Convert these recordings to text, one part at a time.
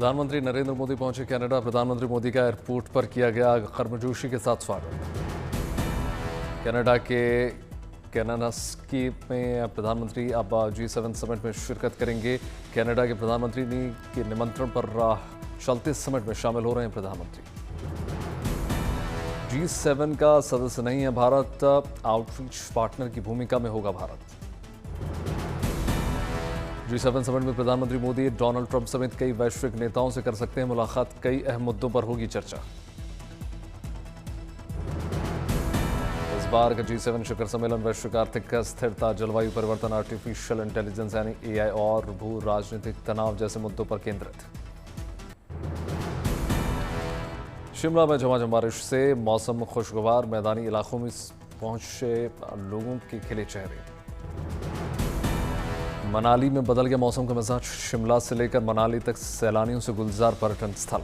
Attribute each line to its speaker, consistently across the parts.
Speaker 1: प्रधानमंत्री नरेंद्र मोदी पहुंचे कनाडा। प्रधानमंत्री मोदी का एयरपोर्ट पर किया गया गर्मजोशी के साथ स्वागत। कनाडा के केनास्की में प्रधानमंत्री अब G7 समिट में शिरकत करेंगे। कनाडा के प्रधानमंत्री के निमंत्रण पर चलते समिट में शामिल हो रहे हैं प्रधानमंत्री। G7 का सदस्य नहीं है भारत, आउटरीच पार्टनर की भूमिका में होगा भारत। G7 समिट में प्रधानमंत्री मोदी डोनाल्ड ट्रंप समेत कई वैश्विक नेताओं से कर सकते हैं मुलाकात। कई अहम मुद्दों पर होगी चर्चा। इस बार का G7 शिखर सम्मेलन वैश्विक आर्थिक स्थिरता, जलवायु परिवर्तन, आर्टिफिशियल इंटेलिजेंस यानी AI और भू राजनीतिक तनाव जैसे मुद्दों पर केंद्रित। शिमला में झमाझम बारिश से मौसम खुशगवार, मैदानी इलाकों में पहुंचे लोगों के खिले चेहरे। मनाली में बदल गया मौसम का मिजाज, शिमला से लेकर मनाली तक सैलानियों से गुलजार पर्यटन स्थल।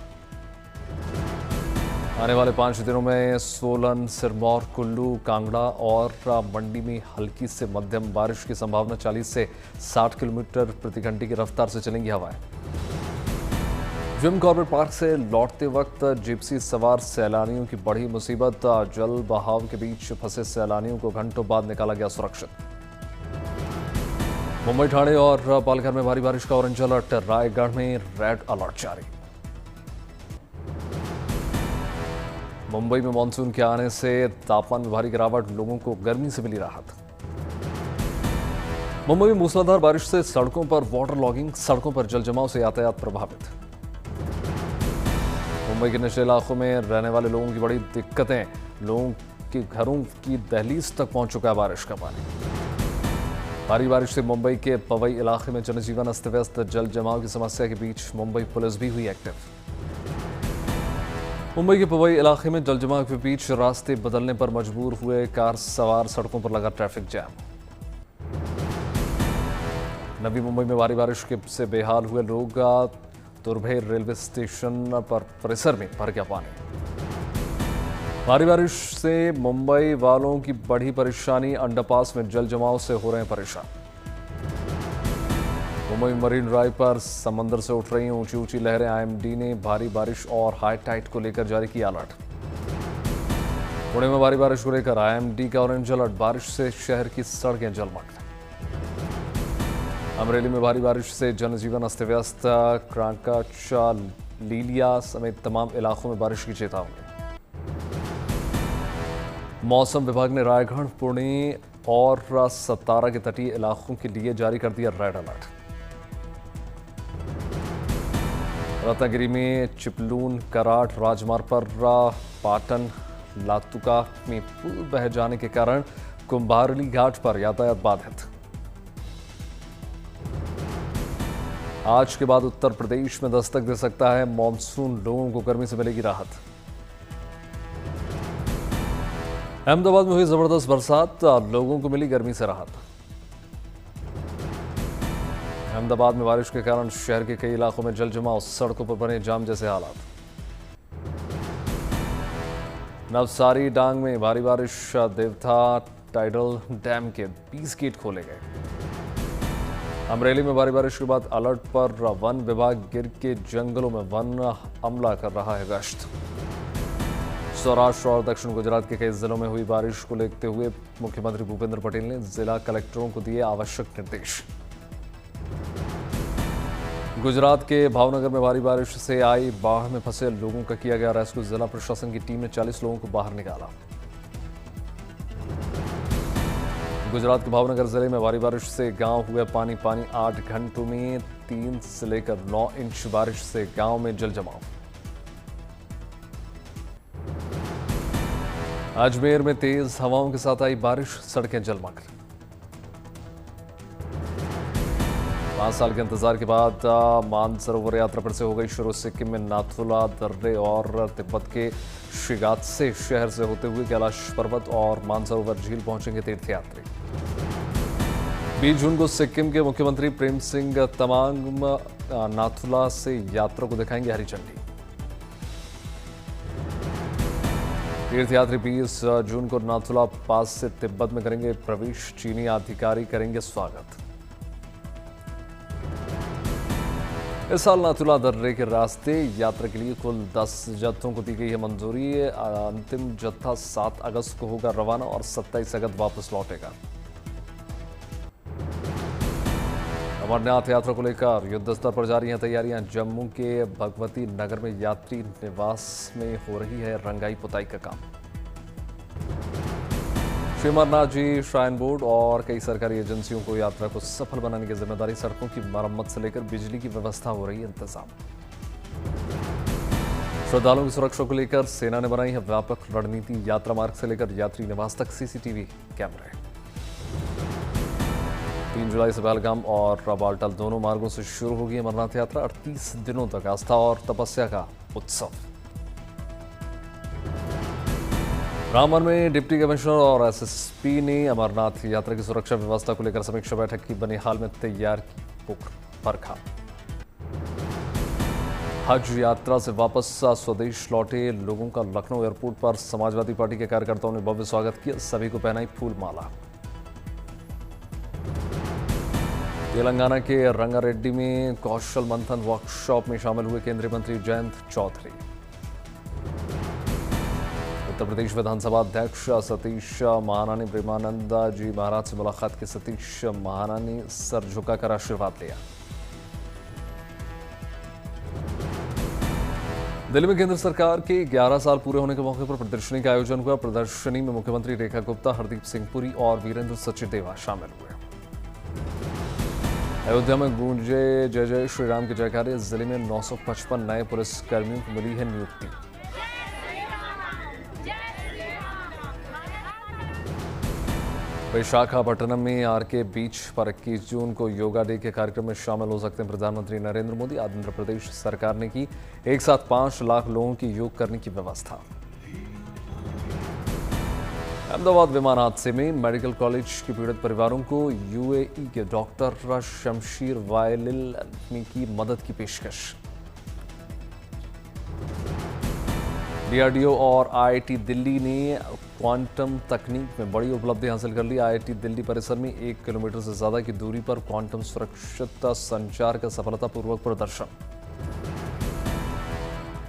Speaker 1: आने वाले 5 दिनों में सोलन, सिरमौर, कुल्लू, कांगड़ा और मंडी में हल्की से मध्यम बारिश की संभावना। 40 से 60 किलोमीटर प्रति घंटे की रफ्तार से चलेंगी हवाएं। जिम कॉर्बेट पार्क से लौटते वक्त जिप्सी सवार सैलानियों की बड़ी मुसीबत। जल बहाव के बीच फंसे सैलानियों को घंटों बाद निकाला गया सुरक्षित। मुंबई, ठाणे और पालघर में भारी बारिश का ऑरेंज अलर्ट, रायगढ़ में रेड अलर्ट जारी। मुंबई में मानसून के आने से तापमान में भारी गिरावट, लोगों को गर्मी से मिली राहत। मुंबई में मूसलाधार बारिश से सड़कों पर वाटर लॉगिंग, सड़कों पर जलजमाव से यातायात प्रभावित। मुंबई के निचले इलाकों में रहने वाले लोगों की बड़ी दिक्कतें, लोगों के घरों की दहलीज तक पहुंच चुका है बारिश का पानी। भारी बारिश से मुंबई के पवई इलाके में जनजीवन अस्त व्यस्त, जल जमाव की समस्या के बीच मुंबई पुलिस भी हुई एक्टिव। मुंबई के पवई इलाके में जल जमाव के बीच रास्ते बदलने पर मजबूर हुए कार सवार, सड़कों पर लगा ट्रैफिक जैम। नवी मुंबई में भारी बारिश से बेहाल हुए लोग, तुर्भे रेलवे स्टेशन पर परिसर में भर गया पानी। भारी बारिश से मुंबई वालों की बढ़ी परेशानी, अंडरपास में जल जमाव से हो रहे हैं परेशान। मुंबई मरीन ड्राइव पर समंदर से उठ रही ऊंची ऊंची लहरें, IMD ने भारी बारिश और हाई टाइड को लेकर जारी किया अलर्ट। पुणे में भारी बारिश को लेकर IMD का ऑरेंज अलर्ट, बारिश से शहर की सड़कें जलमग्न। अमरेली में भारी बारिश से जनजीवन अस्त व्यस्त, क्रांकाचा, लीलिया समेत तमाम इलाकों में बारिश की चेतावनी। मौसम विभाग ने रायगढ़, पुणे और सतारा के तटीय इलाकों के लिए जारी कर दिया रेड अलर्ट। रत्नागिरी में चिपलून कराट राजमार्ग पर पाटन लातुका में पुल बह जाने के कारण कुंभारली घाट पर यातायात बाधित। आज के बाद उत्तर प्रदेश में दस्तक दे सकता है मॉनसून, लोगों को गर्मी से मिलेगी राहत। अहमदाबाद में हुई जबरदस्त बरसात, लोगों को मिली गर्मी से राहत। अहमदाबाद में बारिश के कारण शहर के कई इलाकों में जल जमाव, सड़कों पर बने जाम जैसे हालात। नवसारी डांग में भारी बारिश, देवथा टाइडल डैम के 20 गेट खोले गए। अमरेली में भारी बारिश के बाद अलर्ट पर वन विभाग, गिर के जंगलों में वन अमला कर रहा है गश्त। सौराष्ट्र और दक्षिण गुजरात के कई जिलों में हुई बारिश को देखते हुए मुख्यमंत्री भूपेंद्र पटेल ने जिला कलेक्टरों को दिए आवश्यक निर्देश। गुजरात के भावनगर में भारी बारिश से आई बाढ़ में फंसे लोगों का किया गया रेस्क्यू, जिला प्रशासन की टीम ने 40 लोगों को बाहर निकाला। गुजरात के भावनगर जिले में भारी बारिश से गांव हुए पानी, 8 घंटों में 3 से लेकर 9 इंच बारिश से गांव में जल जमाव। अजमेर में तेज हवाओं के साथ आई बारिश, सड़कें जलमग्न। 5 साल के इंतजार के बाद मानसरोवर यात्रा फिर से हो गई शुरू। सिक्किम में नाथुला दर्रे और तिब्बत के शिगात्से शहर से होते हुए कैलाश पर्वत और मानसरोवर झील पहुंचेंगे तीर्थयात्री। 20 जून को सिक्किम के मुख्यमंत्री प्रेम सिंह तमांग नाथुला से यात्रा को दिखाएंगे हरी झंडी। तीर्थयात्री 20 जून को नाथुला पास से तिब्बत में करेंगे प्रवेश, चीनी अधिकारी करेंगे स्वागत। इस साल नाथुला दर्रे के रास्ते यात्रा के लिए कुल 10 जत्थों को दी गई है मंजूरी। अंतिम जत्था 7 अगस्त को होगा रवाना और 27 अगस्त वापस लौटेगा। अमरनाथ यात्रा को लेकर युद्ध स्तर पर जारी हैं तैयारियां। जम्मू के भगवती नगर में यात्री निवास में हो रही है रंगाई पुताई का काम। श्री अमरनाथ जी श्राइन बोर्ड और कई सरकारी एजेंसियों को यात्रा को सफल बनाने की जिम्मेदारी। सड़कों की मरम्मत से लेकर बिजली की व्यवस्था हो रही है इंतजाम। श्रद्धालुओं की सुरक्षा को लेकर सेना ने बनाई है व्यापक रणनीति। यात्रा मार्ग से लेकर यात्री निवास तक सीसीटीवी कैमरे। 3 जुलाई से पहलगाम और बालटाल दोनों मार्गों से शुरू होगी अमरनाथ यात्रा। 38 दिनों तक आस्था और तपस्या का उत्सव। रामबन में डिप्टी कमिश्नर और एसएसपी ने अमरनाथ यात्रा की सुरक्षा व्यवस्था को लेकर समीक्षा बैठक की। बनी हाल में तैयार की पुख्ता परखा। हज यात्रा से वापस स्वदेश लौटे लोगों का लखनऊ एयरपोर्ट पर समाजवादी पार्टी के कार्यकर्ताओं ने भव्य स्वागत किया। सभी को पहनाई फूल माला। तेलंगाना के रंगारेड्डी में कौशल मंथन वर्कशॉप में शामिल हुए केंद्रीय मंत्री जयंत चौधरी। उत्तर प्रदेश विधानसभा अध्यक्ष सतीश महाना ने प्रेमानंद जी महाराज से मुलाकात की। सतीश महाना ने सर झुकाकर आशीर्वाद लिया। दिल्ली में केंद्र सरकार के 11 साल पूरे होने के मौके पर प्रदर्शनी का आयोजन हुआ। प्रदर्शनी में मुख्यमंत्री रेखा गुप्ता, हरदीप सिंह पुरी और वीरेंद्र सचदेवा शामिल हुए। अयोध्या में गूंजे जय जय श्री राम के जयकारे। जिले में 955 नए पुलिस कर्मियों को मिली है नियुक्ति। विशाखापट्टनम में आरके बीच पर 21 जून को योगा डे के कार्यक्रम में शामिल हो सकते हैं प्रधानमंत्री नरेंद्र मोदी। आंध्र प्रदेश सरकार ने की एक साथ 5 लाख लोगों की योग करने की व्यवस्था। अहमदाबाद विमान हादसे में मेडिकल कॉलेज के पीड़ित परिवारों को यूएई के डॉक्टर शमशीर वायलिल ने की मदद की पेशकश। डीआरडीओ और आईआईटी दिल्ली ने क्वांटम तकनीक में बड़ी उपलब्धि हासिल कर ली। आईआईटी दिल्ली परिसर में 1 किलोमीटर से ज्यादा की दूरी पर क्वांटम सुरक्षित संचार का सफलतापूर्वक प्रदर्शन।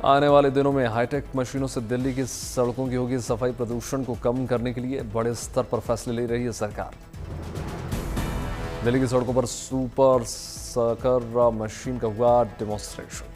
Speaker 1: आने वाले दिनों में हाईटेक मशीनों से दिल्ली की सड़कों की होगी सफाई। प्रदूषण को कम करने के लिए बड़े स्तर पर फैसले ले रही है सरकार। दिल्ली की सड़कों पर सुपर सकर मशीन का हुआ डेमोन्स्ट्रेशन।